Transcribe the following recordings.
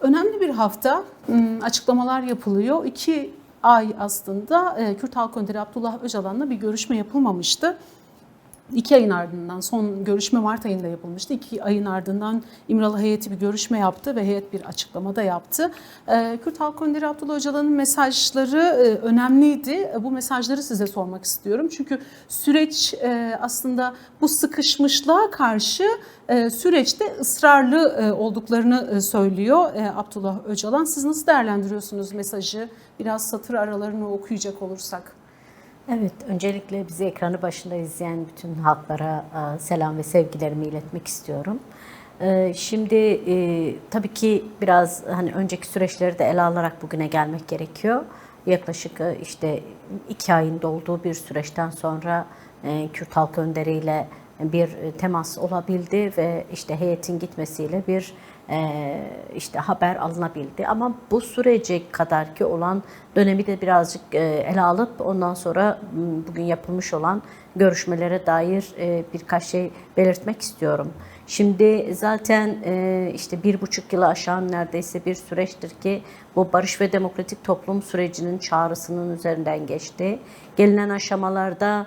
Önemli bir hafta, açıklamalar yapılıyor. 2 ay aslında Kürt Halk Önderi Abdullah Öcalan'la bir görüşme yapılmamıştı. 2 ayın ardından, son görüşme Mart ayında yapılmıştı. 2 ayın ardından İmralı heyeti bir görüşme yaptı ve heyet bir açıklama da yaptı. Kürt Halk Önderi Abdullah Öcalan'ın mesajları önemliydi. Bu mesajları size sormak istiyorum. Çünkü süreç aslında bu sıkışmışlığa karşı süreçte ısrarlı olduklarını söylüyor Abdullah Öcalan. Siz nasıl değerlendiriyorsunuz mesajı? Biraz satır aralarını okuyacak olursak. Evet, öncelikle bizi ekranı başında izleyen bütün halklara selam ve sevgilerimi iletmek istiyorum. Şimdi tabii ki biraz hani önceki süreçleri de ele alarak bugüne gelmek gerekiyor. Yaklaşık işte 2 ayın dolduğu bir süreçten sonra Kürt Halk Önderi ile bir temas olabildi ve işte heyetin gitmesiyle bir işte haber alınabildi. Ama bu sürece kadarki olan dönemi de birazcık ele alıp ondan sonra bugün yapılmış olan görüşmelere dair birkaç şey belirtmek istiyorum. Şimdi zaten işte 1,5 yılı aşan neredeyse bir süreçtir ki bu barış ve demokratik toplum sürecinin çağrısının üzerinden geçti. Gelinen aşamalarda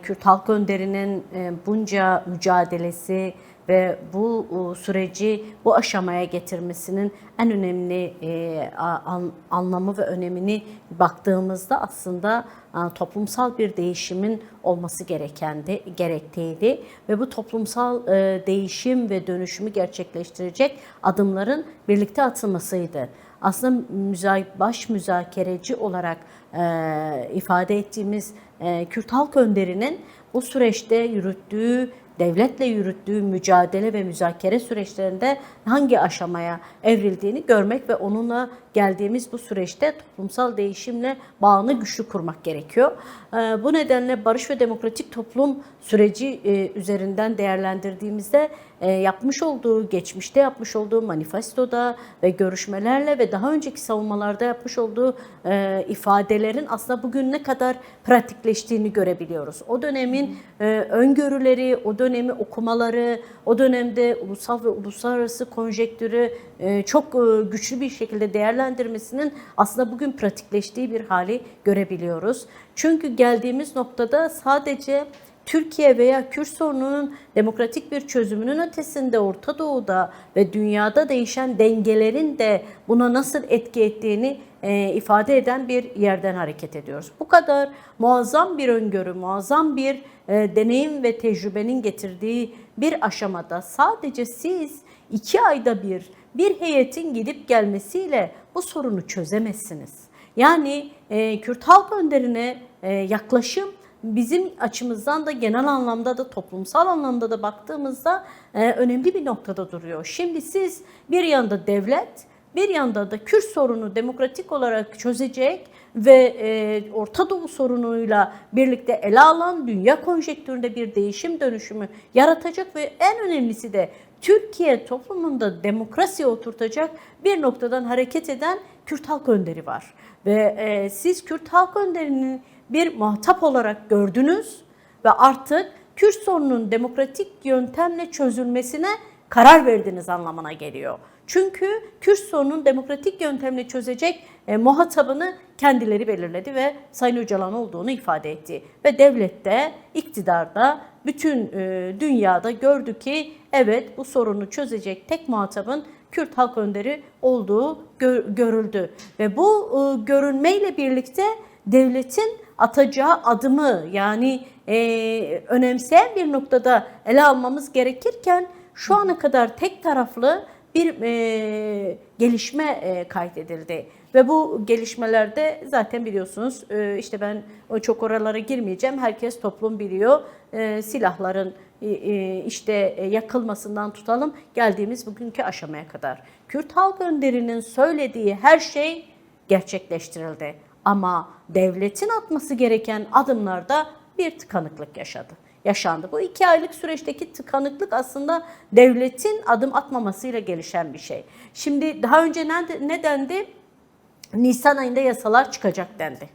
Kürt Halk Önderi'nin bunca mücadelesi ve bu süreci bu aşamaya getirmesinin en önemli anlamı ve önemini baktığımızda aslında toplumsal bir değişimin olması gerektiydi ve bu toplumsal değişim ve dönüşümü gerçekleştirecek adımların birlikte atılmasıydı. Aslında baş müzakereci olarak ifade ettiğimiz Kürt Halk Önderi'nin bu süreçte devletle yürüttüğü mücadele ve müzakere süreçlerinde hangi aşamaya evrildiğini görmek ve onunla geldiğimiz bu süreçte toplumsal değişimle bağını güçlü kurmak gerekiyor. Bu nedenle barış ve demokratik toplum süreci üzerinden değerlendirdiğimizde geçmişte yapmış olduğu manifestoda ve görüşmelerle ve daha önceki savunmalarda yapmış olduğu ifadelerin aslında bugün ne kadar pratikleştiğini görebiliyoruz. O dönemin öngörüleri, o dönemi okumaları, o dönemde ulusal ve uluslararası konjektürü çok güçlü bir şekilde değerlendirmesinin aslında bugün pratikleştiği bir hali görebiliyoruz. Çünkü geldiğimiz noktada sadece Türkiye veya Kürt sorununun demokratik bir çözümünün ötesinde Orta Doğu'da ve dünyada değişen dengelerin de buna nasıl etki ettiğini ifade eden bir yerden hareket ediyoruz. Bu kadar muazzam bir öngörü, muazzam bir deneyim ve tecrübenin getirdiği bir aşamada sadece siz 2 ayda bir heyetin gidip gelmesiyle bu sorunu çözemezsiniz. Yani Kürt Halk Önderi'ne yaklaşım bizim açımızdan da genel anlamda da toplumsal anlamda da baktığımızda önemli bir noktada duruyor. Şimdi siz bir yanda devlet, bir yanda da Kürt sorunu demokratik olarak çözecek ve Orta Doğu sorunuyla birlikte ele alan dünya konjektüründe bir değişim dönüşümü yaratacak ve en önemlisi de Türkiye toplumunda demokrasiye oturtacak bir noktadan hareket eden Kürt Halk Önderi var. Ve siz Kürt Halk Önderi'nin bir muhatap olarak gördünüz ve artık Kürt sorununun demokratik yöntemle çözülmesine karar verdiniz anlamına geliyor. Çünkü Kürt sorunun demokratik yöntemle çözecek muhatabını kendileri belirledi ve Sayın Öcalan olduğunu ifade etti. Ve devlette, iktidarda, bütün dünyada gördü ki evet bu sorunu çözecek tek muhatabın Kürt Halk Önderi olduğu görüldü. Ve bu görünmeyle birlikte devletin atacağı adımı yani önemseyen bir noktada ele almamız gerekirken şu ana kadar tek taraflı bir gelişme kaydedildi. Ve bu gelişmelerde zaten biliyorsunuz işte ben çok oralara girmeyeceğim. Herkes toplum biliyor. Silahların işte yakılmasından tutalım geldiğimiz bugünkü aşamaya kadar. Kürt Halk Önderi'nin söylediği her şey gerçekleştirildi. Ama devletin atması gereken adımlarda bir tıkanıklık yaşandı. Bu 2 aylık süreçteki tıkanıklık aslında devletin adım atmamasıyla gelişen bir şey. Şimdi daha önce ne dendi? Nisan ayında yasalar çıkacak dendi.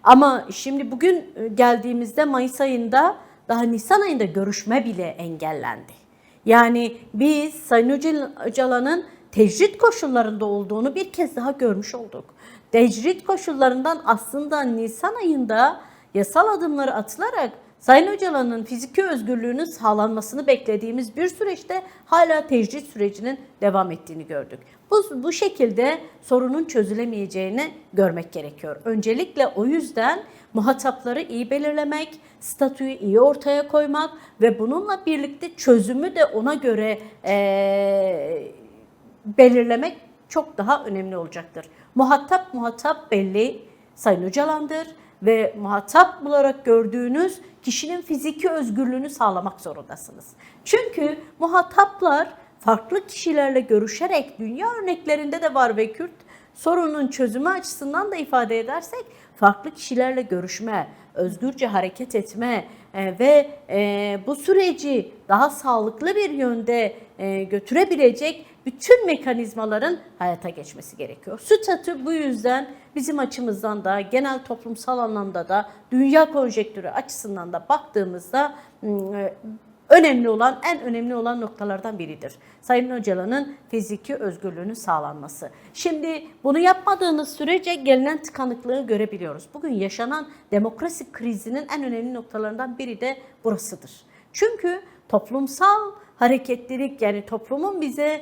Ama şimdi bugün geldiğimizde Mayıs ayında daha Nisan ayında görüşme bile engellendi. Yani biz Sayın Öcalan'ın tecrit koşullarında olduğunu bir kez daha görmüş olduk. Tecrit koşullarından aslında Nisan ayında yasal adımları atılarak Sayın Öcalan'ın fiziki özgürlüğünün sağlanmasını beklediğimiz bir süreçte hala tecrit sürecinin devam ettiğini gördük. Bu şekilde sorunun çözülemeyeceğini görmek gerekiyor. Öncelikle o yüzden muhatapları iyi belirlemek, statüyü iyi ortaya koymak ve bununla birlikte çözümü de ona göre belirlemek çok daha önemli olacaktır. Muhatap belli, Sayın Öcalan'dır ve muhatap olarak gördüğünüz kişinin fiziki özgürlüğünü sağlamak zorundasınız. Çünkü muhataplar farklı kişilerle görüşerek dünya örneklerinde de var ve Kürt sorunun çözümü açısından da ifade edersek farklı kişilerle görüşme, özgürce hareket etme ve bu süreci daha sağlıklı bir yönde götürebilecek bütün mekanizmaların hayata geçmesi gerekiyor. Statü bu yüzden bizim açımızdan da genel toplumsal anlamda da dünya konjektürü açısından da baktığımızda en önemli olan noktalardan biridir. Sayın Öcalan'ın fiziki özgürlüğünün sağlanması. Şimdi bunu yapmadığınız sürece gelinen tıkanıklığı görebiliyoruz. Bugün yaşanan demokrasi krizinin en önemli noktalarından biri de burasıdır. Çünkü toplumsal hareketlilik, yani toplumun bize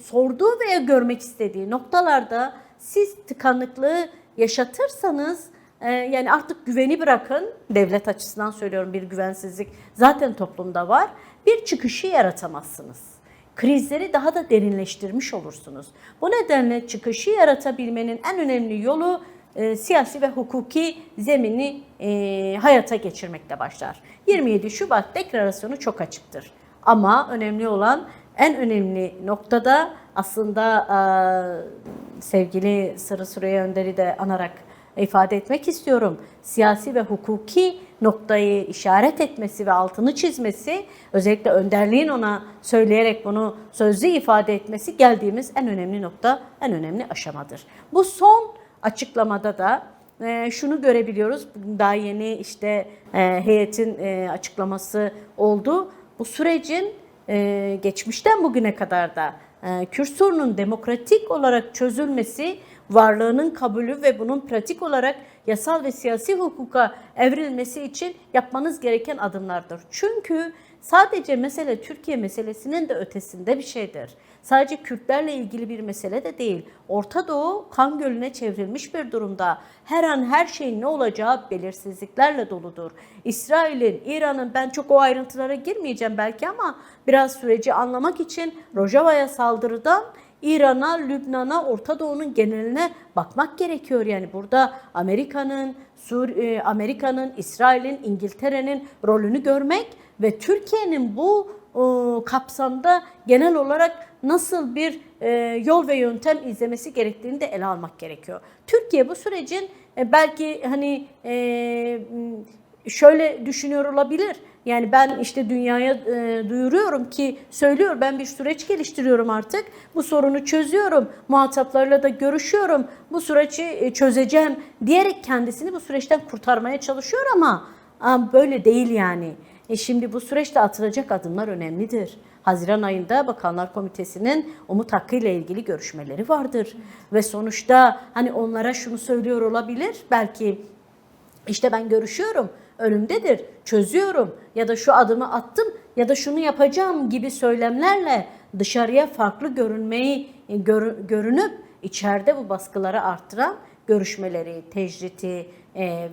sorduğu veya görmek istediği noktalarda siz tıkanıklığı yaşatırsanız yani artık güveni bırakın, devlet açısından söylüyorum, bir güvensizlik zaten toplumda var. Bir çıkışı yaratamazsınız. Krizleri daha da derinleştirmiş olursunuz. Bu nedenle çıkışı yaratabilmenin en önemli yolu siyasi ve hukuki zemini hayata geçirmekle başlar. 27 Şubat Deklarasyonu çok açıktır. Ama önemli olan, en önemli noktada aslında sevgili Sırrı Süreyya Önder'i de anarak ifade etmek istiyorum. Siyasi ve hukuki noktayı işaret etmesi ve altını çizmesi, özellikle önderliğin ona söyleyerek bunu sözlü ifade etmesi geldiğimiz en önemli nokta, en önemli aşamadır. Bu son açıklamada da şunu görebiliyoruz. Daha yeni heyetin açıklaması oldu. Bu sürecin geçmişten bugüne kadar da Kürt sorunun demokratik olarak çözülmesi, varlığının kabulü ve bunun pratik olarak yasal ve siyasi hukuka evrilmesi için yapmanız gereken adımlardır. Çünkü sadece mesele Türkiye meselesinin de ötesinde bir şeydir. Sadece Kürtlerle ilgili bir mesele de değil. Orta Doğu kan gölüne çevrilmiş bir durumda. Her an her şeyin ne olacağı belirsizliklerle doludur. İsrail'in, İran'ın, ben çok o ayrıntılara girmeyeceğim belki ama biraz süreci anlamak için Rojava'ya saldırıdan İran'a, Lübnan'a, Orta Doğu'nun geneline bakmak gerekiyor. Yani burada Amerika'nın, İsrail'in, İngiltere'nin rolünü görmek ve Türkiye'nin bu kapsamda genel olarak nasıl bir yol ve yöntem izlemesi gerektiğini de ele almak gerekiyor. Türkiye bu sürecin belki şöyle düşünüyor olabilir. Yani ben dünyaya duyuruyorum ki söylüyor, ben bir süreç geliştiriyorum artık. Bu sorunu çözüyorum. Muhataplarla da görüşüyorum. Bu süreci çözeceğim diyerek kendisini bu süreçten kurtarmaya çalışıyor ama böyle değil yani. Şimdi bu süreçte atılacak adımlar önemlidir. Haziran ayında Bakanlar Komitesi'nin Umut Hakkı ile ilgili görüşmeleri vardır. Ve sonuçta onlara şunu söylüyor olabilir. Belki ben görüşüyorum, önümdedir, çözüyorum ya da şu adımı attım ya da şunu yapacağım gibi söylemlerle dışarıya farklı görünüp içeride bu baskıları arttıran görüşmeleri, tecriti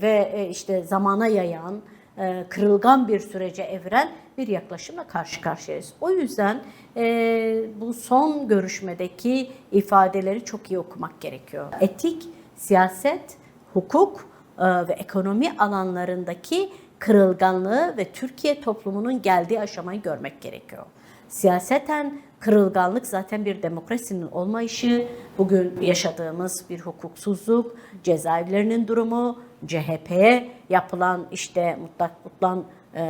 ve zamana yayan, kırılgan bir sürece eviren bir yaklaşımla karşı karşıyayız. O yüzden bu son görüşmedeki ifadeleri çok iyi okumak gerekiyor. Etik, siyaset, hukuk ve ekonomi alanlarındaki kırılganlığı ve Türkiye toplumunun geldiği aşamayı görmek gerekiyor. Siyaseten kırılganlık zaten bir demokrasinin olmayışı, bugün yaşadığımız bir hukuksuzluk, cezaevlerinin durumu, CHP'ye yapılan mutlak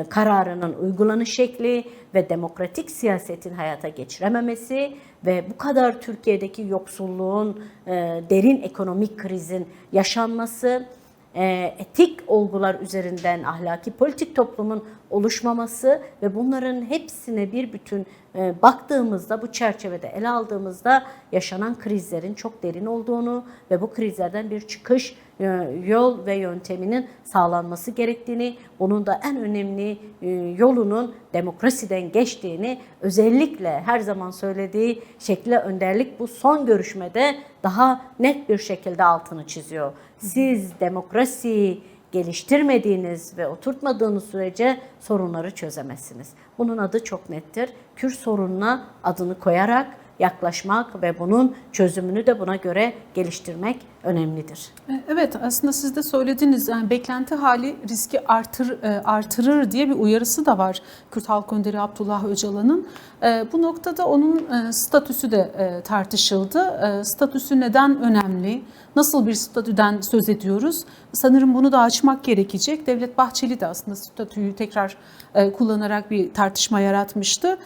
kararının uygulanış şekli ve demokratik siyasetin hayata geçirememesi ve bu kadar Türkiye'deki yoksulluğun, derin ekonomik krizin yaşanması etik olgular üzerinden ahlaki politik toplumun oluşmaması ve bunların hepsine bir bütün baktığımızda, bu çerçevede ele aldığımızda yaşanan krizlerin çok derin olduğunu ve bu krizlerden bir çıkış yol ve yönteminin sağlanması gerektiğini, bunun da en önemli yolunun demokrasiden geçtiğini özellikle her zaman söylediği şekilde önderlik bu son görüşmede daha net bir şekilde altını çiziyor. Siz demokrasiyi geliştirmediğiniz ve oturtmadığınız sürece sorunları çözemezsiniz. Bunun adı çok nettir. Kürt sorununa adını koyarak yaklaşmak ve bunun çözümünü de buna göre geliştirmek önemlidir. Evet, aslında siz de söylediniz, yani beklenti hali riski artırır diye bir uyarısı da var Kürt Halk Önderi Abdullah Öcalan'ın. Bu noktada onun statüsü de tartışıldı. Statüsü neden önemli? Nasıl bir statüden söz ediyoruz? Sanırım bunu da açmak gerekecek. Devlet Bahçeli de aslında statüyü tekrar kullanarak bir tartışma yaratmıştı.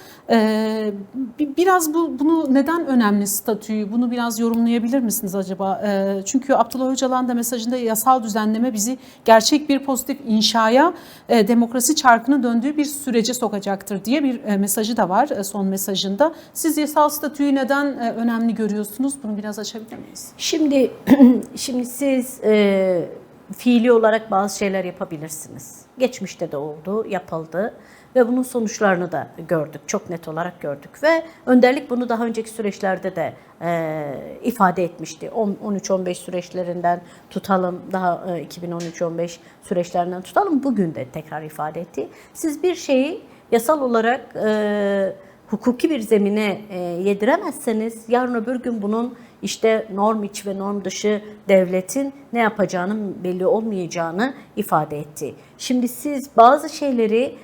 Biraz bunu neden önemli statüyü? Bunu biraz yorumlayabilir misiniz acaba? Çünkü Abdullah Öcalan da mesajında yasal düzenleme bizi gerçek bir pozitif inşaya, demokrasi çarkının döndüğü bir sürece sokacaktır diye bir mesajı da var son mesajında. Siz yasal statüyü neden önemli görüyorsunuz? Bunu biraz açabilir miyiz? Şimdi siz fiili olarak bazı şeyler yapabilirsiniz. Geçmişte de oldu, yapıldı ve bunun sonuçlarını da gördük, çok net olarak gördük ve önderlik bunu daha önceki süreçlerde de ifade etmişti. 13-15 süreçlerinden tutalım, daha 2013-15 süreçlerinden tutalım, bugün de tekrar ifade etti. Siz bir şeyi yasal olarak hukuki bir zemine yediremezseniz yarın öbür gün bunun işte norm içi ve norm dışı devletin ne yapacağının belli olmayacağını ifade etti. Şimdi siz bazı şeyleri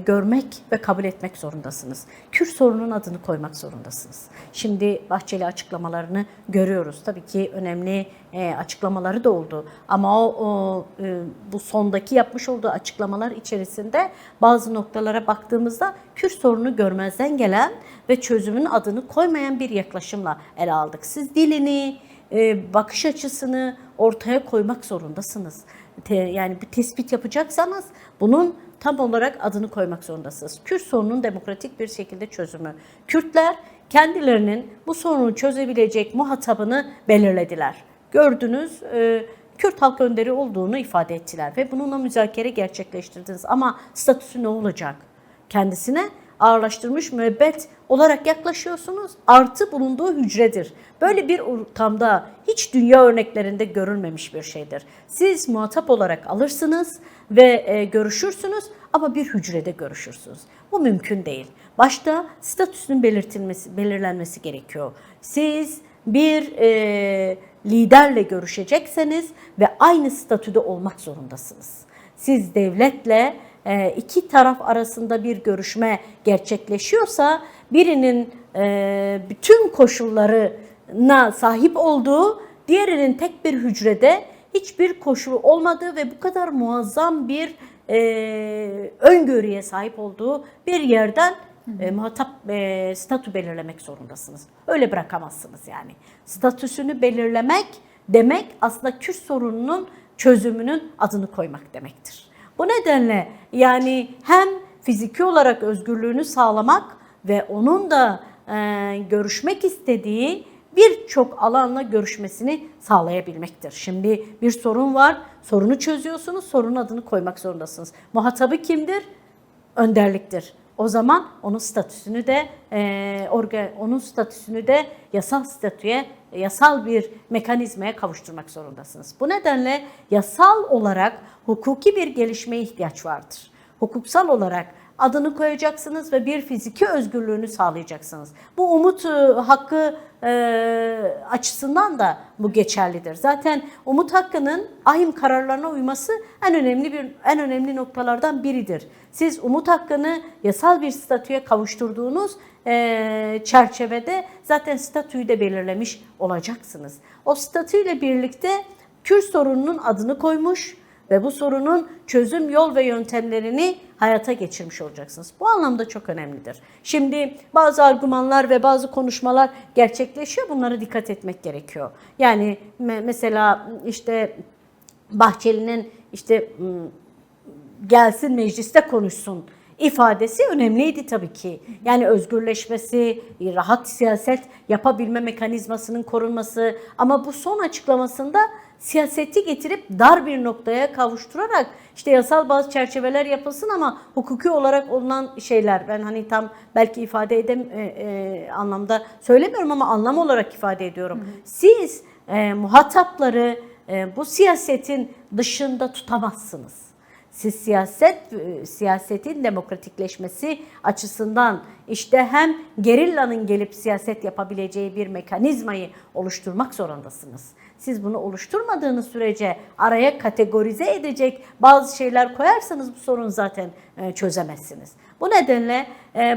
görmek ve kabul etmek zorundasınız. Kürt sorunun adını koymak zorundasınız. Şimdi Bahçeli açıklamalarını görüyoruz. Tabii ki önemli açıklamaları da oldu. Ama bu sondaki yapmış olduğu açıklamalar içerisinde bazı noktalara baktığımızda Kürt sorunu görmezden gelen ve çözümün adını koymayan bir yaklaşımla ele aldık. Siz dilini, bakış açısını ortaya koymak zorundasınız. Yani bir tespit yapacaksanız bunun tam olarak adını koymak zorundasınız. Kürt sorunun demokratik bir şekilde çözümü. Kürtler kendilerinin bu sorunu çözebilecek muhatabını belirlediler. Gördünüz, Kürt halk önderi olduğunu ifade ettiler ve bununla müzakere gerçekleştirdiniz. Ama statüsü ne olacak? Kendisine ağırlaştırmış müebbet olarak yaklaşıyorsunuz. Artı bulunduğu hücredir. Böyle bir ortamda hiç dünya örneklerinde görülmemiş bir şeydir. Siz muhatap olarak alırsınız ve görüşürsünüz ama bir hücrede görüşürsünüz. Bu mümkün değil. Başta statüsünün belirlenmesi gerekiyor. Siz bir liderle görüşecekseniz ve aynı statüde olmak zorundasınız. Siz devletle iki taraf arasında bir görüşme gerçekleşiyorsa birinin bütün koşullarına sahip olduğu, diğerinin tek bir hücrede hiçbir koşulu olmadığı ve bu kadar muazzam bir öngörüye sahip olduğu bir yerden muhatap statü belirlemek zorundasınız. Öyle bırakamazsınız yani. Statüsünü belirlemek demek aslında Kürt sorununun çözümünün adını koymak demektir. Bu nedenle yani hem fiziki olarak özgürlüğünü sağlamak ve onun da görüşmek istediği birçok alanla görüşmesini sağlayabilmektir. Şimdi bir sorun var, sorunu çözüyorsunuz, sorunun adını koymak zorundasınız. Muhatabı kimdir? Önderliktir. O zaman onun statüsünü de yasal statüye, yasal bir mekanizmaya kavuşturmak zorundasınız. Bu nedenle yasal olarak hukuki bir gelişmeye ihtiyaç vardır. Hukuksal olarak adını koyacaksınız ve bir fiziki özgürlüğünü sağlayacaksınız. Bu umut hakkı açısından da bu geçerlidir. Zaten umut hakkının ahim kararlarına uyması en önemli noktalardan biridir. Siz umut hakkını yasal bir statüye kavuşturduğunuz çerçevede zaten statüyü de belirlemiş olacaksınız. O statüyle birlikte Kürt sorununun adını koymuş ve bu sorunun çözüm yol ve yöntemlerini hayata geçirmiş olacaksınız. Bu anlamda çok önemlidir. Şimdi bazı argümanlar ve bazı konuşmalar gerçekleşiyor. Bunlara dikkat etmek gerekiyor. Yani mesela işte Bahçeli'nin işte gelsin mecliste konuşsun ifadesi önemliydi tabii ki. Yani özgürleşmesi, rahat siyaset yapabilme mekanizmasının korunması, ama bu son açıklamasında siyaseti getirip dar bir noktaya kavuşturarak işte yasal bazı çerçeveler yapılsın ama hukuki olarak olunan şeyler, ben hani tam belki ifade anlamda söylemiyorum ama anlam olarak ifade ediyorum. Siz muhatapları bu siyasetin dışında tutamazsınız. Siz siyasetin demokratikleşmesi açısından işte hem gerillanın gelip siyaset yapabileceği bir mekanizmayı oluşturmak zorundasınız. Siz bunu oluşturmadığınız sürece araya kategorize edecek bazı şeyler koyarsanız bu sorunu zaten çözemezsiniz. Bu nedenle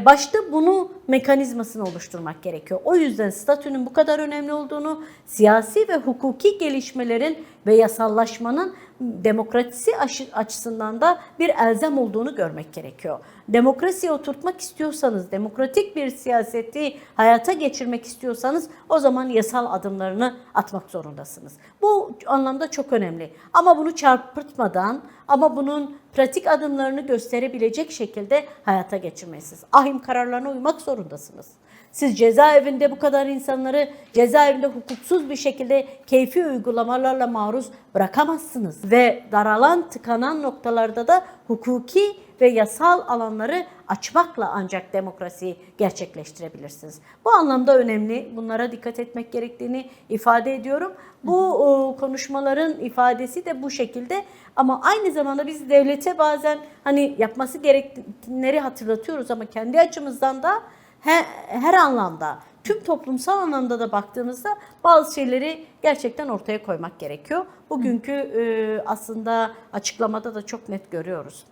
başta bunu mekanizmasını oluşturmak gerekiyor. O yüzden statünün bu kadar önemli olduğunu, siyasi ve hukuki gelişmelerin ve yasallaşmanın demokrasi açısından da bir elzem olduğunu görmek gerekiyor. Demokrasiyi oturtmak istiyorsanız, demokratik bir siyaseti hayata geçirmek istiyorsanız o zaman yasal adımlarını atmak zorundasınız. Bu anlamda çok önemli. Ama bunu çarpıtmadan, ama bunun pratik adımlarını gösterebilecek şekilde hayata geçirmelisiniz. Ahim kararlarına uymak zorundasınız. Siz cezaevinde bu kadar insanları cezaevinde hukuksuz bir şekilde keyfi uygulamalarla maruz bırakamazsınız. Ve daralan, tıkanan noktalarda da hukuki ve yasal alanları açmakla ancak demokrasiyi gerçekleştirebilirsiniz. Bu anlamda önemli. Bunlara dikkat etmek gerektiğini ifade ediyorum. Bu konuşmaların ifadesi de bu şekilde, ama aynı zamanda biz devlete bazen hani yapması gerekenleri hatırlatıyoruz ama kendi açımızdan da her anlamda, tüm toplumsal anlamda da baktığımızda bazı şeyleri gerçekten ortaya koymak gerekiyor. Bugünkü aslında açıklamada da çok net görüyoruz.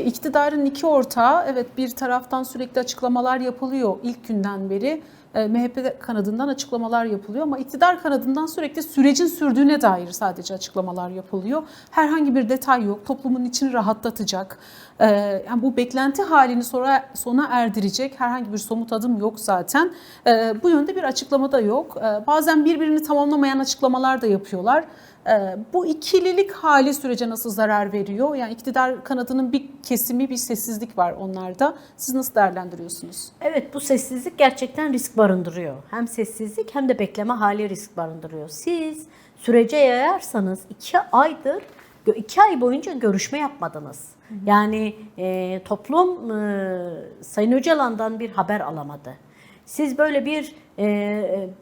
İktidarın iki ortağı, evet, bir taraftan sürekli açıklamalar yapılıyor ilk günden beri. MHP kanadından açıklamalar yapılıyor ama iktidar kanadından sürekli sürecin sürdüğüne dair sadece açıklamalar yapılıyor. Herhangi bir detay yok. Toplumun içini rahatlatacak, yani bu beklenti halini sona erdirecek herhangi bir somut adım yok zaten. Bu yönde bir açıklama da yok. Bazen birbirini tamamlamayan açıklamalar da yapıyorlar. Bu ikililik hali sürece nasıl zarar veriyor? Yani iktidar kanadının bir kesimi, bir sessizlik var onlarda. Siz nasıl değerlendiriyorsunuz? Evet, bu sessizlik gerçekten risk barındırıyor. Hem sessizlik hem de bekleme hali risk barındırıyor. Siz sürece yayarsanız 2 ay boyunca görüşme yapmadınız. Yani toplum Sayın Öcalan'dan bir haber alamadı. Siz böyle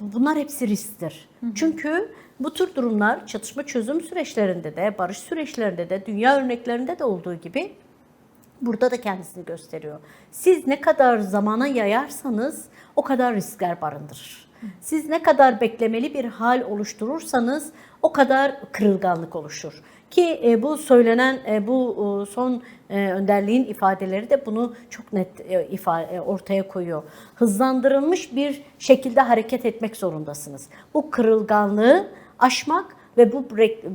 bunlar hepsi risktir. Çünkü bu tür durumlar çatışma çözüm süreçlerinde de, barış süreçlerinde de, dünya örneklerinde de olduğu gibi burada da kendisini gösteriyor. Siz ne kadar zamana yayarsanız o kadar riskler barındırır. Siz ne kadar beklemeli bir hal oluşturursanız o kadar kırılganlık oluşur. Ki bu söylenen bu son önderliğin ifadeleri de bunu çok net ortaya koyuyor. Hızlandırılmış bir şekilde hareket etmek zorundasınız. Bu kırılganlığı aşmak ve bu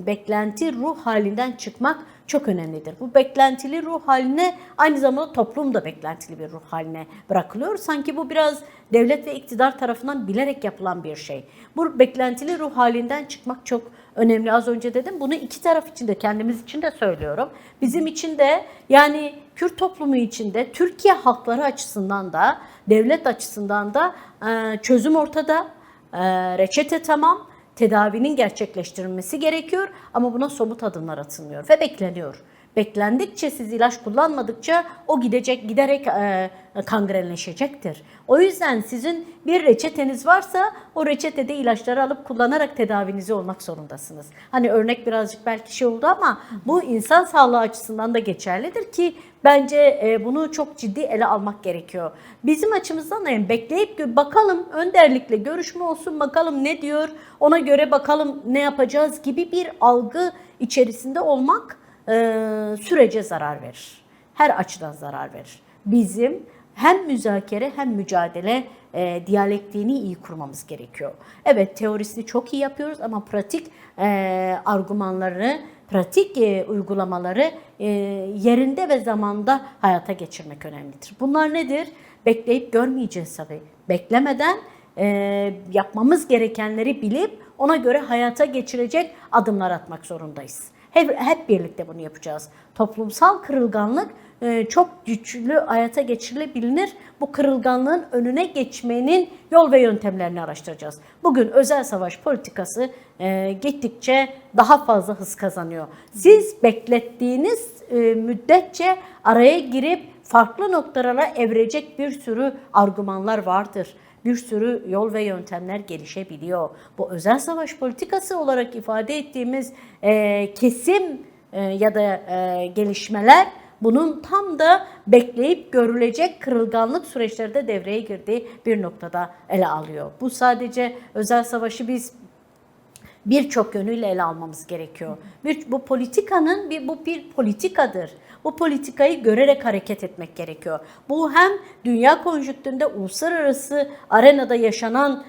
beklenti ruh halinden çıkmak çok önemlidir. Bu beklentili ruh haline aynı zamanda toplum da beklentili bir ruh haline bırakılıyor. Sanki bu biraz devlet ve iktidar tarafından bilerek yapılan bir şey. Bu beklentili ruh halinden çıkmak çok önemli. Az önce dedim, bunu iki taraf için de, kendimiz için de söylüyorum. Bizim için de, yani Kürt toplumu için de, Türkiye halkları açısından da, devlet açısından da çözüm ortada, reçete tamam. Tedavinin gerçekleştirilmesi gerekiyor ama buna somut adımlar atılmıyor ve bekleniyor. Beklendikçe, siz ilaç kullanmadıkça o giderek kangrenleşecektir. O yüzden sizin bir reçeteniz varsa o reçetede ilaçları alıp kullanarak tedavinizi olmak zorundasınız. Hani örnek birazcık belki oldu ama bu insan sağlığı açısından da geçerlidir ki bence bunu çok ciddi ele almak gerekiyor. Bizim açımızdan da yani bekleyip bakalım, önderlikle görüşme olsun, bakalım ne diyor, ona göre bakalım ne yapacağız gibi bir algı içerisinde olmak sürece zarar verir. Her açıdan zarar verir. Bizim hem müzakere hem mücadele diyalektiğini iyi kurmamız gerekiyor. Evet, teorisini çok iyi yapıyoruz ama pratik argümanları, pratik uygulamaları yerinde ve zamanda hayata geçirmek önemlidir. Bunlar nedir? Bekleyip görmeyeceğiz tabii. Beklemeden yapmamız gerekenleri bilip ona göre hayata geçirecek adımlar atmak zorundayız. Hep birlikte bunu yapacağız. Toplumsal kırılganlık çok güçlü hayata geçirilebilir. Bu kırılganlığın önüne geçmenin yol ve yöntemlerini araştıracağız. Bugün özel savaş politikası gittikçe daha fazla hız kazanıyor. Siz beklettiğiniz müddetçe araya girip farklı noktalara evrecek bir sürü argümanlar vardır. Bir sürü yol ve yöntemler gelişebiliyor. Bu özel savaş politikası olarak ifade ettiğimiz kesim ya da gelişmeler bunun tam da bekleyip görülecek kırılganlık süreçleri de devreye girdiği bir noktada ele alıyor. Bu sadece özel savaşı biz birçok yönüyle ele almamız gerekiyor. Bu politikanın bu bir politikadır. Bu politikayı görerek hareket etmek gerekiyor. Bu hem dünya konjonktüründe uluslararası arenada yaşanan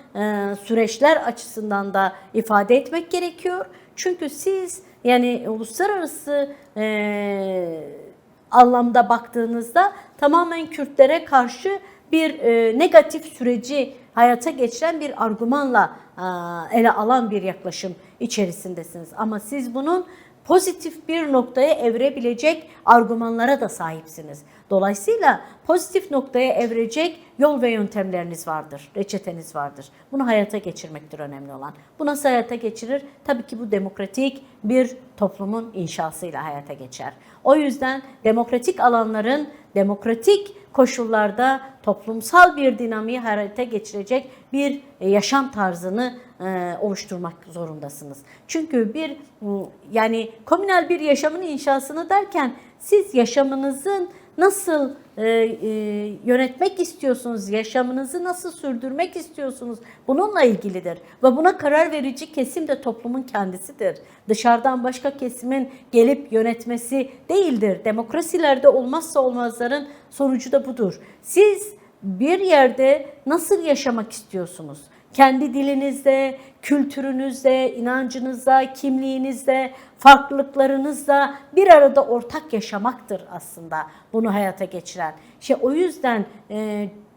süreçler açısından da ifade etmek gerekiyor. Çünkü siz yani uluslararası anlamda baktığınızda tamamen Kürtlere karşı bir negatif süreci hayata geçiren bir argümanla ele alan bir yaklaşım içerisindesiniz. Ama siz bunun pozitif bir noktaya evirebilecek argümanlara da sahipsiniz. Dolayısıyla pozitif noktaya evirecek yol ve yöntemleriniz vardır, reçeteniz vardır. Bunu hayata geçirmektir önemli olan. Bu nasıl hayata geçirir? Tabii ki bu demokratik bir toplumun inşasıyla hayata geçer. O yüzden demokratik alanların demokratik koşullarda toplumsal bir dinamiği hayata geçirecek bir yaşam tarzını oluşturmak zorundasınız. Çünkü yani komünel bir yaşamın inşasını derken siz yaşamınızın nasıl yönetmek istiyorsunuz, yaşamınızı nasıl sürdürmek istiyorsunuz bununla ilgilidir. Ve buna karar verici kesim de toplumun kendisidir. Dışarıdan başka kesimin gelip yönetmesi değildir. Demokrasilerde olmazsa olmazların sonucu da budur. Siz bir yerde nasıl yaşamak istiyorsunuz? Kendi dilinizde, kültürünüzde, inancınızda, kimliğinizde, farklılıklarınızla bir arada ortak yaşamaktır aslında bunu hayata geçiren. O yüzden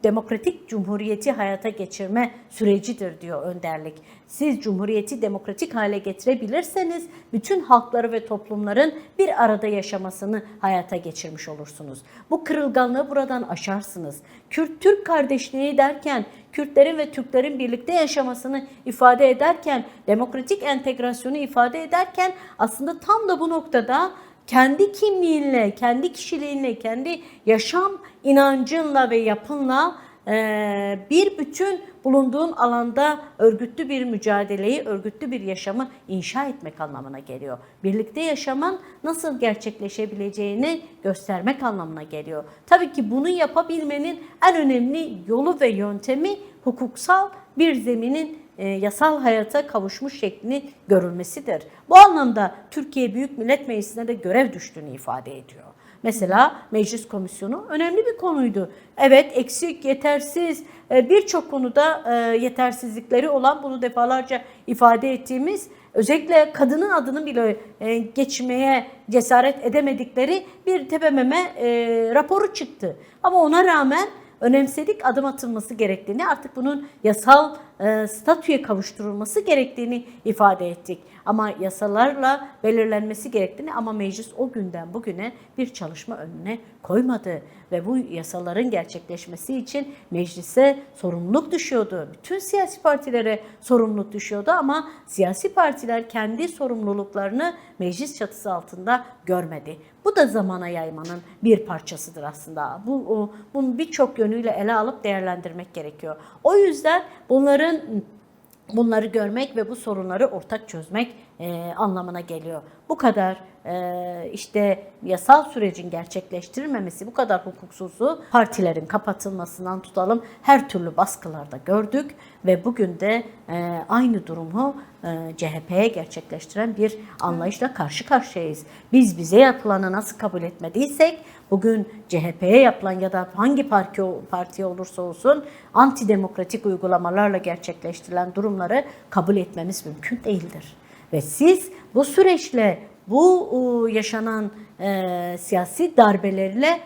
demokratik cumhuriyeti hayata geçirme sürecidir diyor önderlik. Siz cumhuriyeti demokratik hale getirebilirseniz bütün halkları ve toplumların bir arada yaşamasını hayata geçirmiş olursunuz. Bu kırılganlığı buradan aşarsınız. Kürt-Türk kardeşliği derken, Kürtlerin ve Türklerin birlikte yaşamasını ifade ederken, demokratik entegrasyonu ifade ederken aslında tam da bu noktada kendi kimliğinle, kendi kişiliğinle, kendi yaşam inancınla ve yapınla bir bütün bulunduğun alanda örgütlü bir mücadeleyi, örgütlü bir yaşamı inşa etmek anlamına geliyor. Birlikte yaşamın nasıl gerçekleşebileceğini göstermek anlamına geliyor. Tabii ki bunu yapabilmenin en önemli yolu ve yöntemi hukuksal bir zeminin yasal hayata kavuşmuş şeklini görülmesidir. Bu anlamda Türkiye Büyük Millet Meclisi'ne de görev düştüğünü ifade ediyor. Mesela meclis komisyonu önemli bir konuydu. Evet, eksik, yetersiz, birçok konuda yetersizlikleri olan, bunu defalarca ifade ettiğimiz, özellikle kadının adını bile geçmeye cesaret edemedikleri bir tepememe raporu çıktı. Ama ona rağmen önemsedik, adım atılması gerektiğini, artık bunun yasal statüye kavuşturulması gerektiğini ifade ettik. Ama yasalarla belirlenmesi gerektiğini, ama meclis o günden bugüne bir çalışma önüne koymadı. Ve bu yasaların gerçekleşmesi için meclise sorumluluk düşüyordu. Bütün siyasi partilere sorumluluk düşüyordu ama siyasi partiler kendi sorumluluklarını meclis çatısı altında görmedi. Bu da zamana yaymanın bir parçasıdır aslında. Bunu birçok yönüyle ele alıp değerlendirmek gerekiyor. O yüzden bunları görmek ve bu sorunları ortak çözmek anlamına geliyor. Bu kadar işte yasal sürecin gerçekleştirilmemesi, bu kadar hukuksuzluğu partilerin kapatılmasından tutalım her türlü baskılarda gördük ve bugün de aynı durumu CHP'ye gerçekleştiren bir anlayışla karşı karşıyayız. Biz bize yapılanı nasıl kabul etmediysek bugün CHP'ye yapılan ya da hangi parti olursa olsun antidemokratik uygulamalarla gerçekleştirilen durumları kabul etmemiz mümkün değildir. Ve siz bu süreçle, bu yaşanan siyasi darbelerle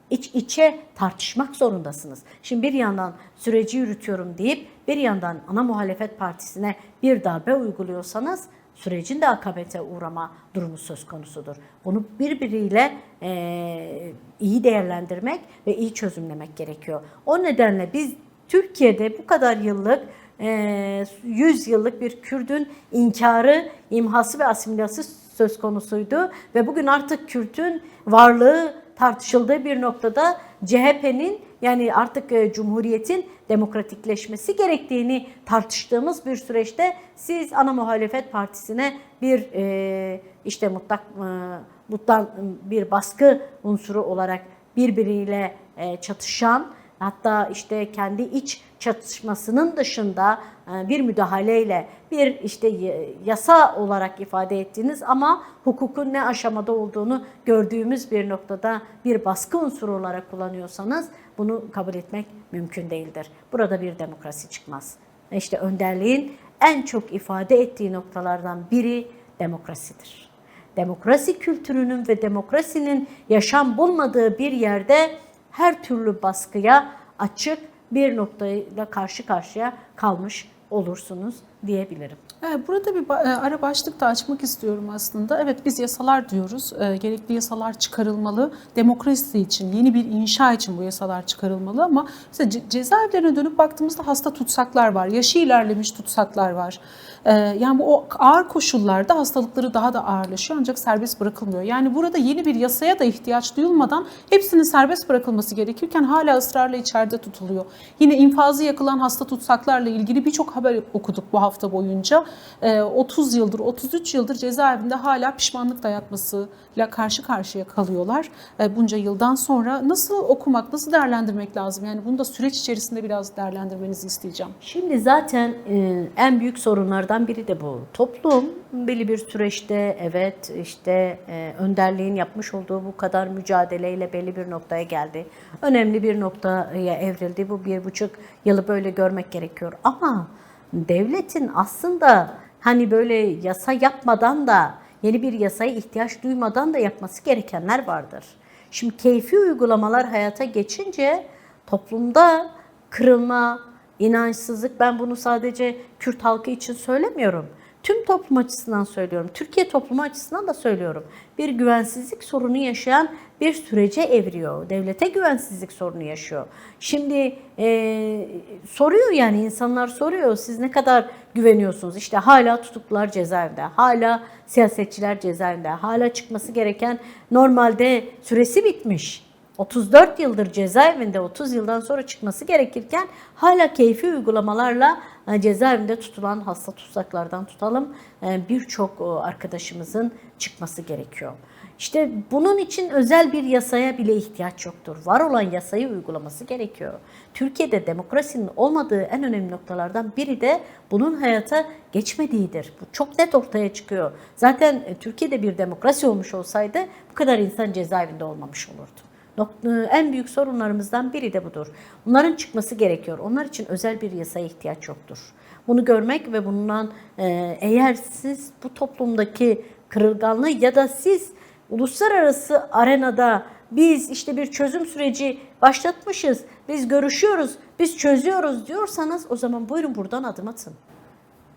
iç içe tartışmak zorundasınız. Şimdi bir yandan süreci yürütüyorum deyip bir yandan ana muhalefet partisine bir darbe uyguluyorsanız sürecin de akabete uğrama durumu söz konusudur. Bunu birbiriyle iyi değerlendirmek ve iyi çözümlemek gerekiyor. O nedenle biz Türkiye'de bu kadar yıllık 100 yıllık bir Kürt'ün inkarı, imhası ve asimilasyonu söz konusuydu ve bugün artık Kürt'ün varlığı tartışıldığı bir noktada CHP'nin, yani artık Cumhuriyet'in demokratikleşmesi gerektiğini tartıştığımız bir süreçte siz ana muhalefet partisine bir işte mutlak bir baskı unsuru olarak birbiriyle çatışan, hatta işte kendi iç çatışmasının dışında bir müdahaleyle bir işte yasa olarak ifade ettiğiniz ama hukukun ne aşamada olduğunu gördüğümüz bir noktada bir baskı unsuru olarak kullanıyorsanız bunu kabul etmek mümkün değildir. Burada bir demokrasi çıkmaz. İşte önderliğin en çok ifade ettiği noktalardan biri demokrasidir. Demokrasi kültürünün ve demokrasinin yaşam bulmadığı bir yerde her türlü baskıya açık bir noktayla karşı karşıya kalmış olursunuz diyebilirim. Evet, burada bir ara başlık da açmak istiyorum aslında. Evet, biz yasalar diyoruz. Gerekli yasalar çıkarılmalı. Demokrasi için, yeni bir inşa için bu yasalar çıkarılmalı ama mesela cezaevlerine dönüp baktığımızda hasta tutsaklar var. Yaşı ilerlemiş tutsaklar var. Yani bu o ağır koşullarda hastalıkları daha da ağırlaşıyor ancak serbest bırakılmıyor. Yani burada yeni bir yasaya da ihtiyaç duyulmadan hepsinin serbest bırakılması gerekirken hala ısrarla içeride tutuluyor. Yine infazı yakılan hasta tutsaklarla ilgili birçok haber okuduk bu hafta boyunca. 30 yıldır, 33 yıldır cezaevinde hala pişmanlık dayatmasıyla karşı karşıya kalıyorlar. Bunca yıldan sonra nasıl okumak, nasıl değerlendirmek lazım? Yani bunu da süreç içerisinde biraz değerlendirmenizi isteyeceğim. Şimdi zaten en büyük sorunlardan biri de bu. Toplum belli bir süreçte evet işte önderliğin yapmış olduğu bu kadar mücadeleyle belli bir noktaya geldi. Önemli bir noktaya evrildi. Bu 1,5 yılı böyle görmek gerekiyor. Ama devletin aslında hani böyle yasa yapmadan da, yeni bir yasaya ihtiyaç duymadan da yapması gerekenler vardır. Şimdi keyfi uygulamalar hayata geçince toplumda kırılma, inançsızlık, ben bunu sadece Kürt halkı için söylemiyorum. Tüm toplum açısından söylüyorum. Türkiye toplumu açısından da söylüyorum. Bir güvensizlik sorunu yaşayan bir sürece evriyor. Devlete güvensizlik sorunu yaşıyor. Şimdi soruyor, yani insanlar soruyor, siz ne kadar güveniyorsunuz? İşte hala tutuklular cezaevinde, hala siyasetçiler cezaevinde, hala çıkması gereken, normalde süresi bitmiş, 34 yıldır cezaevinde, 30 yıldan sonra çıkması gerekirken hala keyfi uygulamalarla cezaevinde tutulan hasta tutsaklardan tutalım birçok arkadaşımızın çıkması gerekiyor. İşte bunun için özel bir yasaya bile ihtiyaç yoktur. Var olan yasayı uygulaması gerekiyor. Türkiye'de demokrasinin olmadığı en önemli noktalardan biri de bunun hayata geçmediğidir. Bu çok net ortaya çıkıyor. Zaten Türkiye'de bir demokrasi olmuş olsaydı bu kadar insan cezaevinde olmamış olurdu. En büyük sorunlarımızdan biri de budur. Bunların çıkması gerekiyor. Onlar için özel bir yasaya ihtiyaç yoktur. Bunu görmek ve bundan eğer siz bu toplumdaki kırılganlığı ya da siz uluslararası arenada biz işte bir çözüm süreci başlatmışız, biz görüşüyoruz, biz çözüyoruz diyorsanız o zaman buyurun buradan adım atın.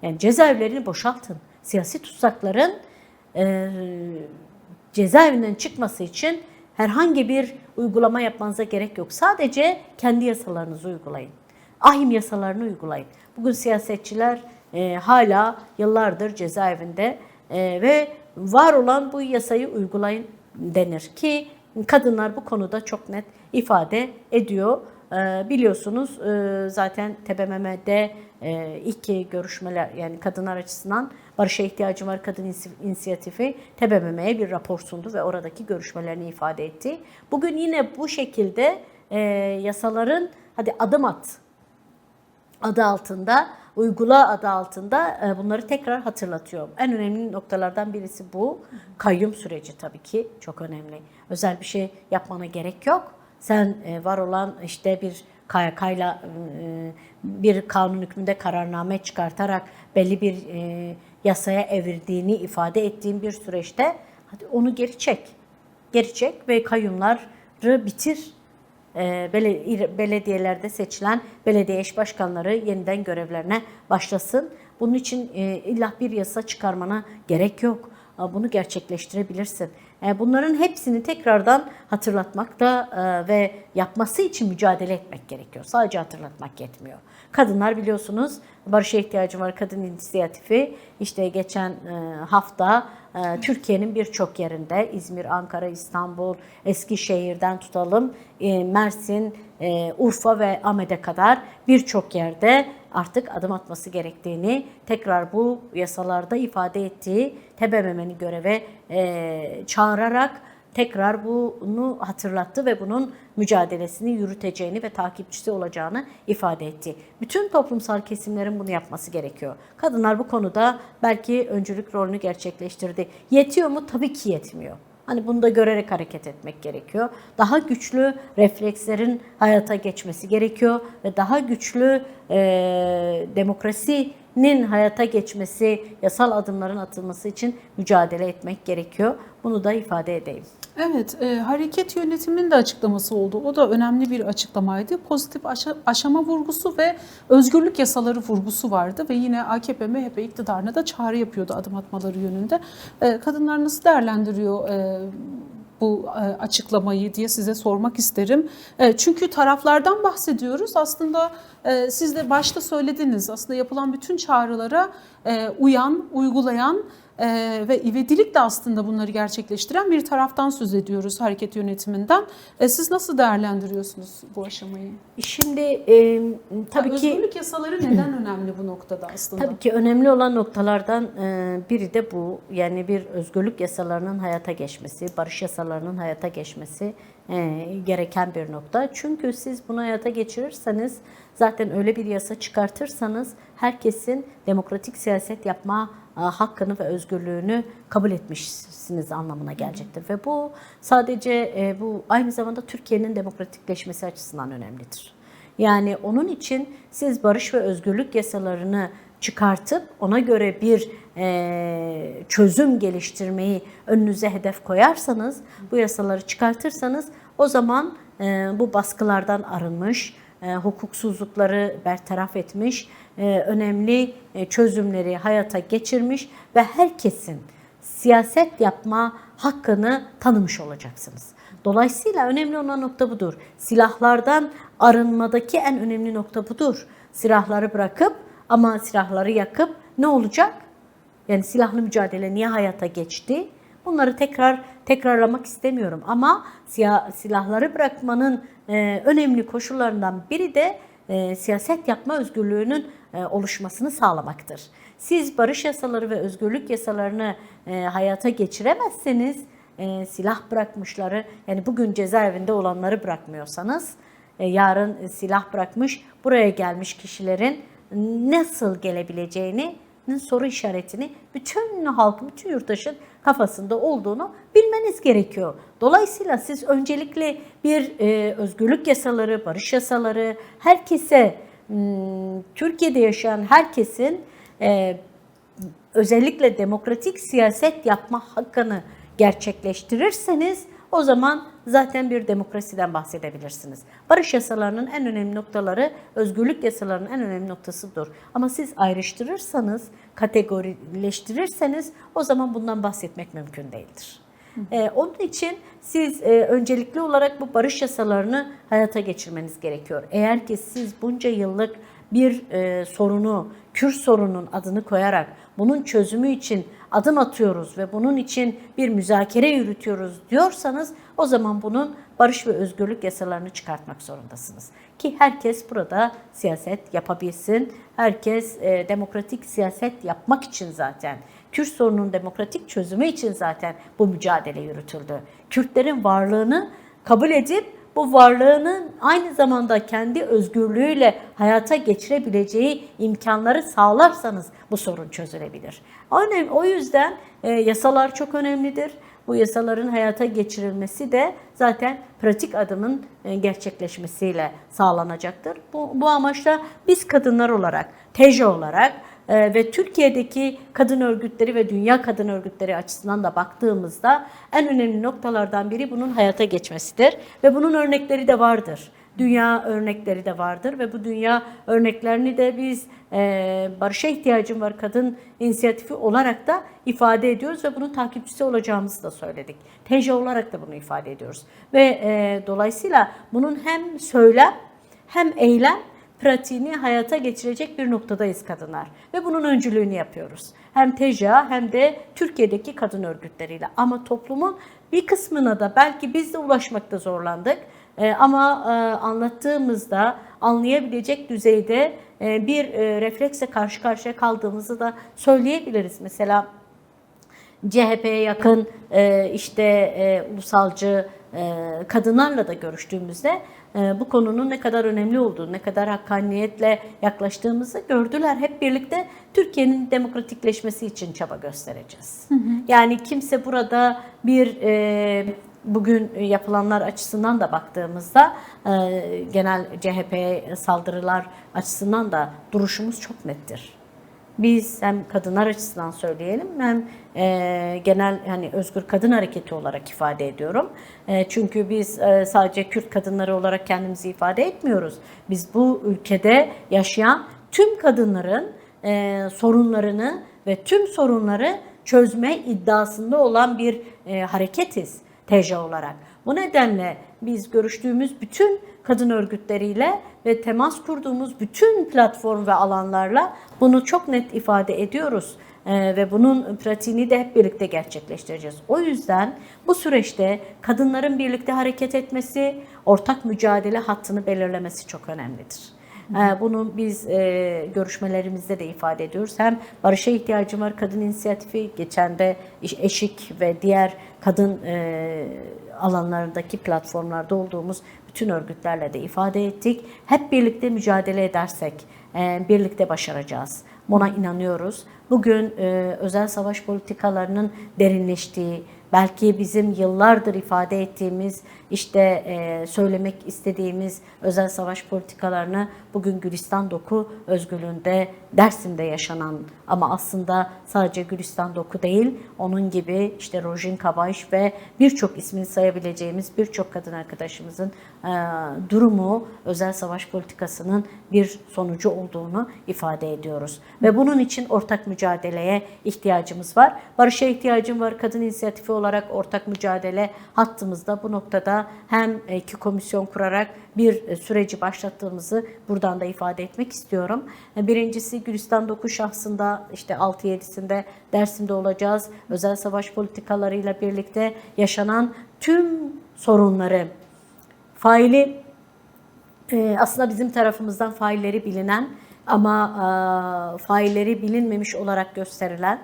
Yani cezaevlerini boşaltın. Siyasi tutsakların cezaevinden çıkması için herhangi bir uygulama yapmanıza gerek yok. Sadece kendi yasalarınızı uygulayın. Ahim yasalarını uygulayın. Bugün siyasetçiler hala yıllardır cezaevinde ve var olan bu yasayı uygulayın denir ki kadınlar bu konuda çok net ifade ediyor. Biliyorsunuz zaten TBMM'de ilk görüşmeler, yani kadınlar açısından Barışa İhtiyacım Var Kadın İnisiyatifi TBMM'ye bir rapor sundu ve oradaki görüşmelerini ifade etti. Bugün yine bu şekilde yasaların hadi adım at adı altında, uygula adı altında bunları tekrar hatırlatıyor. En önemli noktalardan birisi bu. Kayyum süreci tabii ki çok önemli. Özel bir şey yapmana gerek yok. Sen var olan işte bir KYK'yla bir kanun hükmünde kararname çıkartarak belli bir yasaya evirdiğini ifade ettiğin bir süreçte hadi onu geri çek. Geri çek ve kayyumları bitir. belediyelerde seçilen belediye eş başkanları yeniden görevlerine başlasın. Bunun için illa bir yasa çıkarmana gerek yok. Bunu gerçekleştirebilirsin. Bunların hepsini tekrardan hatırlatmakta ve yapması için mücadele etmek gerekiyor. Sadece hatırlatmak yetmiyor. Kadınlar biliyorsunuz barışa ihtiyacım var kadın inisiyatifi işte geçen hafta Türkiye'nin birçok yerinde İzmir, Ankara, İstanbul, Eskişehir'den tutalım Mersin, Urfa ve Ahmet'e kadar birçok yerde artık adım atması gerektiğini tekrar bu yasalarda ifade ettiği TBMM'ni göreve çağırarak tekrar bunu hatırlattı ve bunun mücadelesini yürüteceğini ve takipçisi olacağını ifade etti. Bütün toplumsal kesimlerin bunu yapması gerekiyor. Kadınlar bu konuda belki öncülük rolünü gerçekleştirdi. Yetiyor mu? Tabii ki yetmiyor. Hani bunu da görerek hareket etmek gerekiyor. Daha güçlü reflekslerin hayata geçmesi gerekiyor ve daha güçlü demokrasinin hayata geçmesi, yasal adımların atılması için mücadele etmek gerekiyor. Bunu da ifade edeyim. Evet, hareket yönetiminin de açıklaması oldu. O da önemli bir açıklamaydı. Pozitif aşama vurgusu ve özgürlük yasaları vurgusu vardı ve yine AKP, MHP iktidarına da çağrı yapıyordu adım atmaları yönünde. Kadınlar nasıl değerlendiriyor bu açıklamayı diye size sormak isterim. Çünkü taraflardan bahsediyoruz. Aslında siz de başta söylediniz. Aslında yapılan bütün çağrılara uyan, uygulayan ve ivedilikle aslında bunları gerçekleştiren bir taraftan söz ediyoruz hareket yönetiminden. Siz nasıl değerlendiriyorsunuz bu aşamayı? Şimdi tabii ki özgürlük yasaları neden önemli bu noktada aslında? Tabii ki önemli olan noktalardan biri de bu. Yani bir özgürlük yasalarının hayata geçmesi, barış yasalarının hayata geçmesi gereken bir nokta. Çünkü siz bunu hayata geçirirseniz, zaten öyle bir yasa çıkartırsanız herkesin demokratik siyaset yapma hakkını ve özgürlüğünü kabul etmişsiniz anlamına gelecektir. Ve bu sadece bu aynı zamanda Türkiye'nin demokratikleşmesi açısından önemlidir. Yani onun için siz barış ve özgürlük yasalarını çıkartıp ona göre bir çözüm geliştirmeyi önünüze hedef koyarsanız, bu yasaları çıkartırsanız o zaman bu baskılardan arınmış, hukuksuzlukları bertaraf etmiş, önemli çözümleri hayata geçirmiş ve herkesin siyaset yapma hakkını tanımış olacaksınız. Dolayısıyla önemli olan nokta budur. Silahlardan arınmadaki en önemli nokta budur. Silahları bırakıp ama silahları yakıp ne olacak? Yani silahlı mücadele niye hayata geçti? Bunları tekrarlamak istemiyorum ama silahları bırakmanın önemli koşullarından biri de siyaset yapma özgürlüğünün oluşmasını sağlamaktır. Siz barış yasaları ve özgürlük yasalarını hayata geçiremezseniz silah bırakmışları, yani bugün cezaevinde olanları bırakmıyorsanız yarın silah bırakmış buraya gelmiş kişilerin nasıl gelebileceğini soru işaretini bütün halkın, bütün yurttaşın kafasında olduğunu bilmeniz gerekiyor. Dolayısıyla siz öncelikle bir özgürlük yasaları, barış yasaları herkese, Türkiye'de yaşayan herkesin özellikle demokratik siyaset yapma hakkını gerçekleştirirseniz o zaman zaten bir demokrasiden bahsedebilirsiniz. Barış yasalarının en önemli noktaları, özgürlük yasalarının en önemli noktasıdır. Ama siz ayrıştırırsanız, kategorileştirirseniz o zaman bundan bahsetmek mümkün değildir. Onun için siz öncelikli olarak bu barış yasalarını hayata geçirmeniz gerekiyor. Eğer ki siz bunca yıllık bir sorunu, Kürt sorunun adını koyarak bunun çözümü için adım atıyoruz ve bunun için bir müzakere yürütüyoruz diyorsanız o zaman bunun barış ve özgürlük yasalarını çıkartmak zorundasınız. Ki herkes burada siyaset yapabilsin. Herkes demokratik siyaset yapmak için zaten, Kürt sorunun demokratik çözümü için zaten bu mücadele yürütüldü. Kürtlerin varlığını kabul edip bu varlığının aynı zamanda kendi özgürlüğüyle hayata geçirebileceği imkanları sağlarsanız bu sorun çözülebilir. O yüzden yasalar çok önemlidir. Bu yasaların hayata geçirilmesi de zaten pratik adımın gerçekleşmesiyle sağlanacaktır. Bu amaçla biz kadınlar olarak, TEJE olarak Ve Türkiye'deki kadın örgütleri ve dünya kadın örgütleri açısından da baktığımızda en önemli noktalardan biri bunun hayata geçmesidir. Ve bunun örnekleri de vardır. Dünya örnekleri de vardır ve bu dünya örneklerini de biz Barışa İhtiyacım Var kadın inisiyatifi olarak da ifade ediyoruz ve bunun takipçisi olacağımızı da söyledik. TJ olarak da bunu ifade ediyoruz. Ve dolayısıyla bunun hem söylem hem eylem pratiğini hayata geçirecek bir noktadayız kadınlar. Ve bunun öncülüğünü yapıyoruz. Hem TJA hem de Türkiye'deki kadın örgütleriyle. Ama toplumun bir kısmına da belki biz de ulaşmakta zorlandık. Ama anlattığımızda anlayabilecek düzeyde bir refleksle karşı karşıya kaldığımızı da söyleyebiliriz. Mesela CHP'ye yakın ulusalcı kadınlarla da görüştüğümüzde bu konunun ne kadar önemli olduğunu, ne kadar hakkaniyetle yaklaştığımızı gördüler. Hep birlikte Türkiye'nin demokratikleşmesi için çaba göstereceğiz. Yani kimse burada bir bugün yapılanlar açısından da baktığımızda genel CHP'ye saldırılar açısından da duruşumuz çok nettir. Biz hem kadınlar açısından söyleyelim hem genel özgür kadın hareketi olarak ifade ediyorum. Çünkü biz sadece Kürt kadınları olarak kendimizi ifade etmiyoruz. Biz bu ülkede yaşayan tüm kadınların sorunlarını ve tüm sorunları çözme iddiasında olan bir hareketiz TJ olarak. Bu nedenle biz görüştüğümüz bütün kadın örgütleriyle ve temas kurduğumuz bütün platform ve alanlarla bunu çok net ifade ediyoruz. Ve bunun pratiğini de hep birlikte gerçekleştireceğiz. O yüzden bu süreçte kadınların birlikte hareket etmesi, ortak mücadele hattını belirlemesi çok önemlidir. Bunu biz görüşmelerimizde de ifade ediyoruz. Hem Barışa İhtiyacım Var kadın inisiyatifi, geçen de eşik ve diğer kadın alanlarındaki platformlarda olduğumuz bütün örgütlerle de ifade ettik. Hep birlikte mücadele edersek birlikte başaracağız. Buna inanıyoruz. Bugün özel savaş politikalarının derinleştiği, belki bizim yıllardır ifade ettiğimiz, söylemek istediğimiz özel savaş politikalarını bugün Gülistan Doku özgürlüğünde, Dersim'de yaşanan ama aslında sadece Gülistan Doku değil, onun gibi Rojin Kabayş ve birçok ismini sayabileceğimiz birçok kadın arkadaşımızın durumu özel savaş politikasının bir sonucu olduğunu ifade ediyoruz. Ve bunun için ortak mücadeleye ihtiyacımız var. Barışa İhtiyacım Var kadın inisiyatifi olarak ortak mücadele hattımızda bu noktada hem iki komisyon kurarak bir süreci başlattığımızı buradan da ifade etmek istiyorum. Birincisi Gülistan Doku şahsında 6-7'sinde Dersim'de olacağız. Özel savaş politikalarıyla birlikte yaşanan tüm sorunları, faili aslında bizim tarafımızdan failleri bilinen ama failleri bilinmemiş olarak gösterilen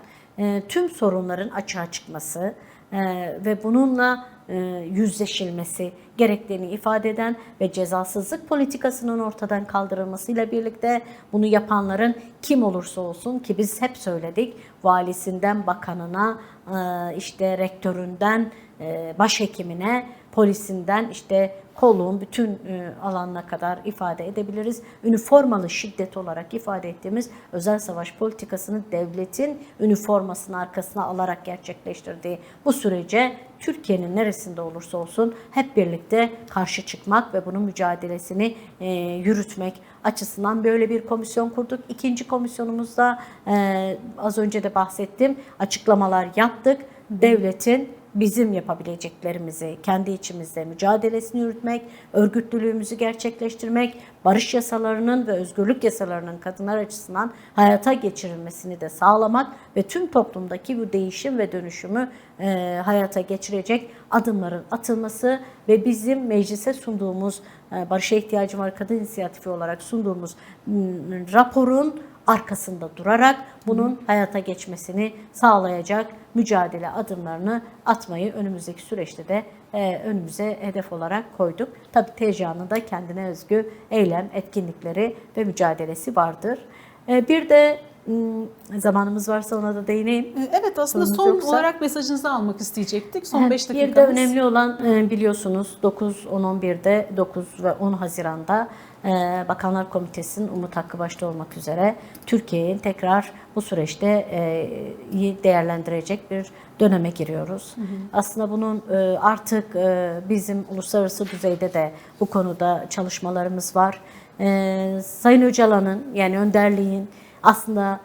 tüm sorunların açığa çıkması ve bununla yüzleşilmesi gerektiğini ifade eden ve cezasızlık politikasının ortadan kaldırılmasıyla birlikte bunu yapanların kim olursa olsun, ki biz hep söyledik, valisinden bakanına, rektöründen başhekimine, polisinden kolluğun bütün alanına kadar ifade edebiliriz. Üniformalı şiddet olarak ifade ettiğimiz özel savaş politikasını devletin üniformasını arkasına alarak gerçekleştirdiği bu sürece Türkiye'nin neresinde olursa olsun hep birlikte karşı çıkmak ve bunun mücadelesini yürütmek açısından böyle bir komisyon kurduk. İkinci komisyonumuzda az önce de bahsettim, açıklamalar yaptık. Devletin bizim yapabileceklerimizi kendi içimizde mücadelesini yürütmek, örgütlülüğümüzü gerçekleştirmek, barış yasalarının ve özgürlük yasalarının kadınlar açısından hayata geçirilmesini de sağlamak ve tüm toplumdaki bu değişim ve dönüşümü hayata geçirecek adımların atılması ve bizim meclise sunduğumuz Barışa İhtiyacım Var kadın inisiyatifi olarak sunduğumuz raporun arkasında durarak bunun hayata geçmesini sağlayacak mücadele adımlarını atmayı önümüzdeki süreçte de önümüze hedef olarak koyduk. Tabii TJA'nın da kendine özgü eylem, etkinlikleri ve mücadelesi vardır. Bir de zamanımız varsa ona da değineyim. Evet, aslında Sorunuz son yoksa. olarak mesajınızı almak isteyecektik. Son 5 Bir dakikamız. de önemli olan biliyorsunuz 9, 10, 11'de 9 ve 10 Haziran'da Bakanlar Komitesi'nin Umut Hakkı başta olmak üzere Türkiye'yi tekrar bu süreçte iyi değerlendirecek bir döneme giriyoruz. Aslında bunun artık bizim uluslararası düzeyde de bu konuda çalışmalarımız var. Sayın Öcalan'ın yani önderliğin aslında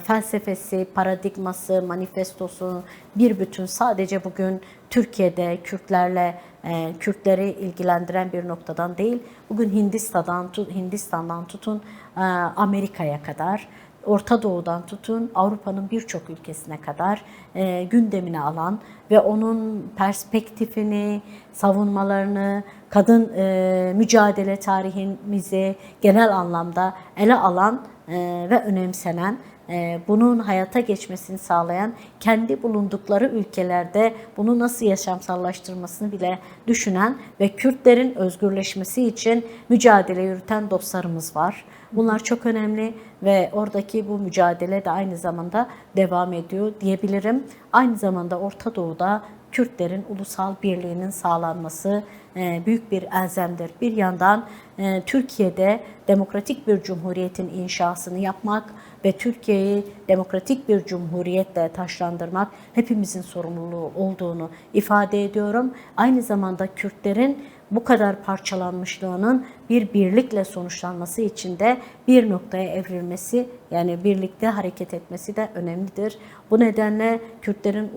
felsefesi, paradigması, manifestosu bir bütün sadece bugün Türkiye'de Kürtleri ilgilendiren bir noktadan değil, bugün Hindistan'dan tutun Amerika'ya kadar, Orta Doğu'dan tutun Avrupa'nın birçok ülkesine kadar gündemine alan ve onun perspektifini, savunmalarını, kadın mücadele tarihimizi genel anlamda ele alan ve önemsenen, bunun hayata geçmesini sağlayan, kendi bulundukları ülkelerde bunu nasıl yaşamsallaştırmasını bile düşünen ve Kürtlerin özgürleşmesi için mücadele yürüten dostlarımız var. Bunlar çok önemli ve oradaki bu mücadele de aynı zamanda devam ediyor diyebilirim. Aynı zamanda Orta Doğu'da Kürtlerin ulusal birliğinin sağlanması büyük bir elzemdir. Bir yandan Türkiye'de demokratik bir cumhuriyetin inşasını yapmak ve Türkiye'yi demokratik bir cumhuriyetle taşlandırmak hepimizin sorumluluğu olduğunu ifade ediyorum. Aynı zamanda Kürtlerin bu kadar parçalanmışlığının bir birlikle sonuçlanması için de bir noktaya evrilmesi, yani birlikte hareket etmesi de önemlidir. Bu nedenle Kürtlerin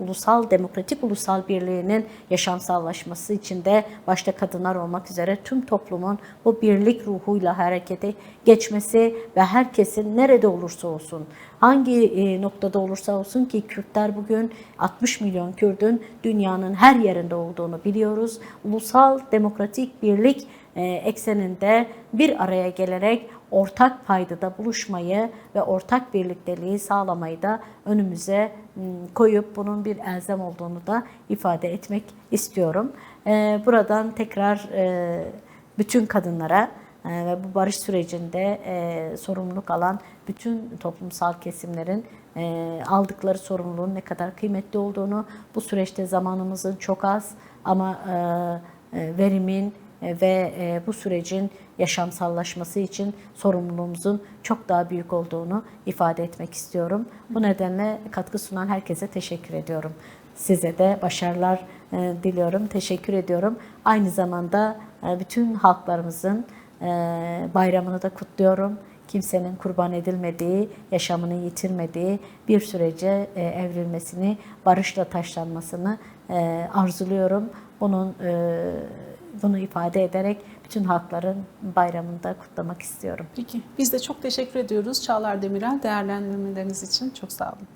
demokratik ulusal birliğinin yaşamsallaşması için de başta kadınlar olmak üzere tüm toplumun bu birlik ruhuyla harekete geçmesi ve herkesin nerede olursa olsun, hangi noktada olursa olsun ki Kürtler bugün 60 milyon Kürt'ün dünyanın her yerinde olduğunu biliyoruz. Ulusal demokratik birlik ekseninde bir araya gelerek ortak paydada buluşmayı ve ortak birlikteliği sağlamayı da önümüze koyup bunun bir elzem olduğunu da ifade etmek istiyorum. Buradan tekrar bütün kadınlara ve bu barış sürecinde sorumluluk alan bütün toplumsal kesimlerin aldıkları sorumluluğun ne kadar kıymetli olduğunu, bu süreçte zamanımızın çok az ama verimin ve bu sürecin yaşamsallaşması için sorumluluğumuzun çok daha büyük olduğunu ifade etmek istiyorum. Bu nedenle katkı sunan herkese teşekkür ediyorum. Size de başarılar diliyorum, teşekkür ediyorum. Aynı zamanda bütün halklarımızın bayramını da kutluyorum. Kimsenin kurban edilmediği, yaşamını yitirmediği bir sürece evrilmesini, barışla taşlanmasını arzuluyorum. Bunu ifade ederek bütün halkların bayramını da kutlamak istiyorum. Peki, biz de çok teşekkür ediyoruz Çağlar Demirel değerlendirmeleriniz için. Çok sağ olun.